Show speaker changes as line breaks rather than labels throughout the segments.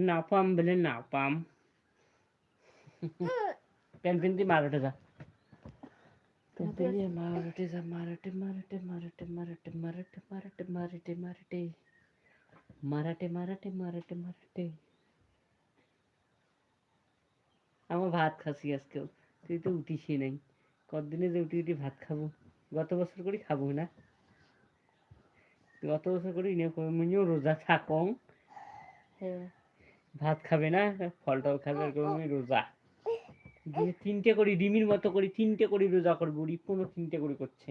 নাপাম বলে নাপাম পেন পেন দিয়ে মারোটে যা পেন পেন দিয়ে মারোটে যা মারাটে মারাটে মারাটে মারাটে মারাটে মারাটে মারাটে মারাটে মারাটে মারাটে মারাটে মারাটে আমার ভাত খাসি আজকেও তুই তো উঠিসই নাই কতদিনে যে উঠি উঠি ভাত খাবো গত বছর করে খাবো না গত বছর করে মুনিও রোজা থাকং ভাত খাবে না ফল টল খাবে আর আমি রোজা দিয়ে 3টে করে ডিমির মতো করে 3টে করে রোজা করবো রিপনও 3টে করে করছে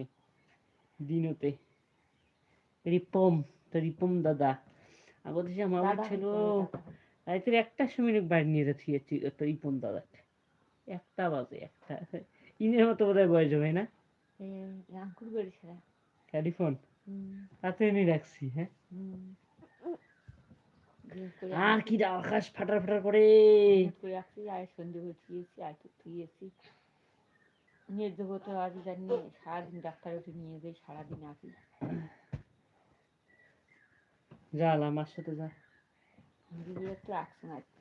দিনতে রিপম দাদা আগত দেশে আমার ছিল রাতের 1টার সময় বাইরে নিয়ে যাচ্ছি তো রিপন দাদা 1টা বাজে 1টা ইনের মতো বোধহয় বয়স হবে না ক্যালিফোন তাতে এনে রাখছি হ্যাঁ আর কি আকাশ ফাটার ফাটার করে
সন্ধে বসিয়েছি আর তো থুয়েছি নিয়ে দেবো তো আজ জানি সারাদিন ডাক্তার উঠে নিয়ে যাই সারাদিন আসি
যা আমার সাথে যা
দিদি একটু অ্যাকশন আছে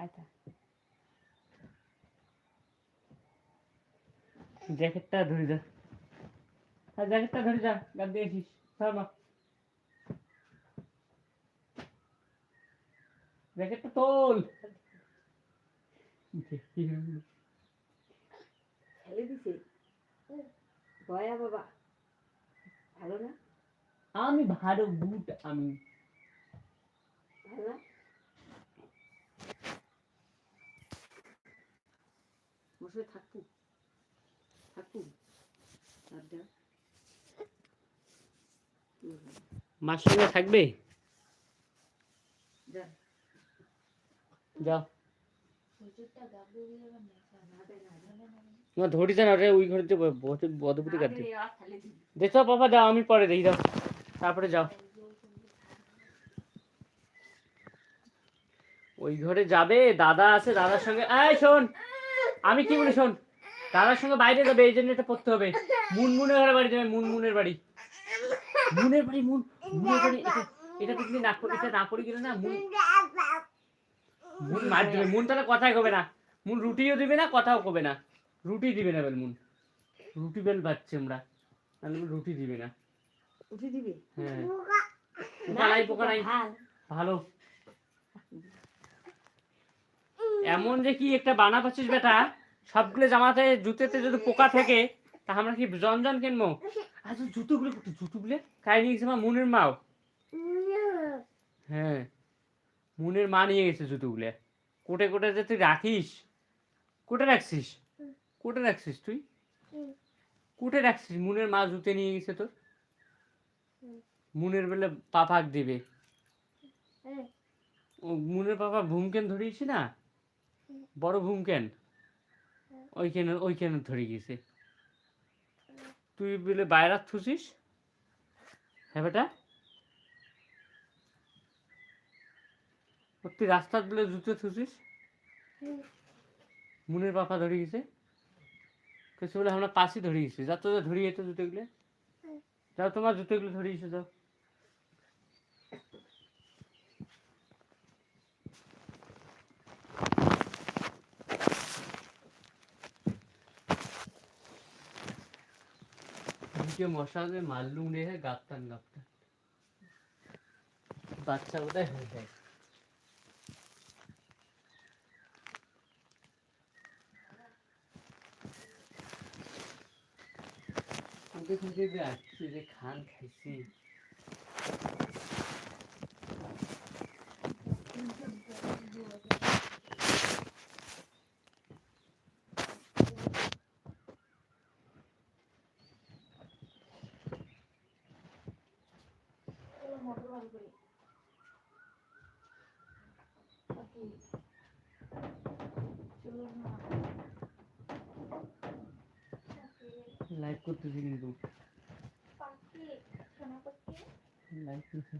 আচ্ছা
জ্যাকেটটা ধরে যা হ্যাঁ জ্যাকেটটা ধরে যা গাদ দিয়েছিস থামা জ্যাকেটটা তোল
ফেলে দিছে গয়া বাবা ভালো না
আমি ভালো বুট আমি
ভালো না বসে থাকবো
মার সঙ্গে থাকবে যাও ধরি যা না রে ওই ঘরে বদবুতি কাটতে দেখো বাবা যাও আমি পরে দেখি যাও তারপরে যাও ওই ঘরে যাবে দাদা আছে দাদার সঙ্গে এই শোন আমি কি বলি শোন দাদার সঙ্গে বাইরে যাবে এই জন্য এটা পড়তে হবে মুনমুনের ঘরে বাড়ি যাবে মুনের বাড়ি মুনের বাড়ি মুনের বাড়ি এটা তুমি না করে এটা না করে গেলে না মুন মার দিবে মুন তাহলে কথাই কবে না মুন রুটিও দিবে না কথাও কবে না রুটি দিবে না বেল মুন রুটি বেল বাচ্চে আমরা রুটি দিবে না
উঠে দিবে
হ্যাঁ পোকা নাই ভালো এমন যে কি একটা বানা পাচ্ছিস বেটা সবগুলো জামাতে জুতেতে যদি পোকা থাকে তা আমরা কি জনজন কিনবো আচ্ছা জুতোগুলো খাই নিয়ে গেছে আমার মুনের মাও হ্যাঁ মুনের মা নিয়ে গেছে জুতোগুলো কোটে কোটে যে তুই রাখিস কোটে রাখছিস তুই কোটে রাখছিস মুনের মা জুতে নিয়ে গেছে তোর মুনের বেলে পাপাক দিবে মুনের পাপা ভূমকেন ধরিয়েছি না বড় ভূমকেন ওইখানে ধরে গেছে তুই বলে বাইরে থুছিস হ্যাঁ বেটা তুই রাস্তার বলে জুতো থুছিস মুনের পাপা ধরে গেছে কিছু বলে আমরা পাশে ধরে গেছি যা তো ধরিয়ে তো জুতোগুলো যাও তোমার জুতোগুলো ধরিয়েছে যাও মশা মারলুম রে গাপ্তান বাচ্চা বোধহয় হয়ে যায় আসছি যে খান খাইছি লাইভ করতেছি কিন্তু লাইভ করতেছি